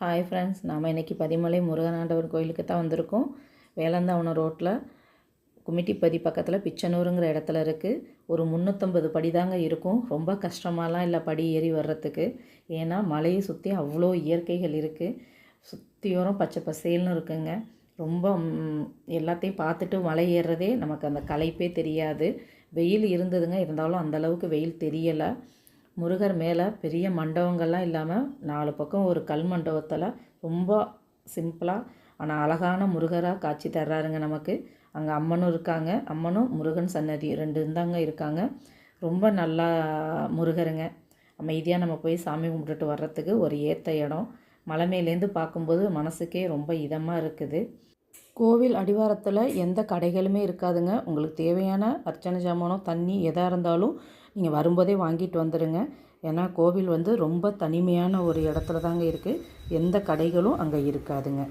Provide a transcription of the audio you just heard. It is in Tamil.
ஹாய் ஃப்ரெண்ட்ஸ், நாம் இன்றைக்கி பதிமலை முருகனாண்டவர் கோயிலுக்கு தான் வந்திருக்கோம். வேலந்தாவனம் ரோட்டில் குமிட்டிப்பதி பக்கத்தில் பிச்சனூருங்கிற இடத்துல இருக்குது. ஒரு 350 படி தாங்க இருக்கும். ரொம்ப கஷ்டமாலாம் இல்லை படி ஏறி வர்றதுக்கு. ஏன்னா மலையை சுற்றி அவ்வளோ இயற்கைகள் இருக்குது. சுற்றியோரம் பச்சை பசேல்னு இருக்குங்க. ரொம்ப எல்லாத்தையும் பார்த்துட்டு மலை ஏறுறதே நமக்கு அந்த களைப்பே தெரியாது. வெயில் இருந்ததுங்க, இருந்தாலும் அந்தளவுக்கு வெயில் தெரியலை. முருகர் மேலே பெரிய மண்டபங்கள்லாம் இல்லாமல் 4 பக்கம் ஒரு கல் மண்டபத்தில் ரொம்ப சிம்பிளாக ஆனால் அழகான முருகராக காட்சி தர்றாருங்க நமக்கு. அங்கே அம்மனும் இருக்காங்க. அம்மனும் முருகன் சன்னதி 2 இருந்தாங்க இருக்காங்க. ரொம்ப நல்லா முருகருங்க. அமைதியாக நம்ம போய் சாமி கும்பிட்டுட்டு வர்றதுக்கு ஒரு ஏற்ற இடம். மலை மேலேருந்து பார்க்கும்போது மனசுக்கே ரொம்ப இதமாக இருக்குது. கோவில் அடிவாரத்தில் எந்த கடைகளுமே இருக்காதுங்க. உங்களுக்கு தேவையான அர்ச்சனை ஜாமானம், தண்ணி எதாக இருந்தாலும் நீங்கள் வரும்போதே வாங்கிட்டு வந்துடுங்க. ஏன்னா கோவில் ரொம்ப தனிமையான ஒரு இடத்துல தாங்க இருக்குது. எந்த கடைகளும் அங்கே இருக்காதுங்க.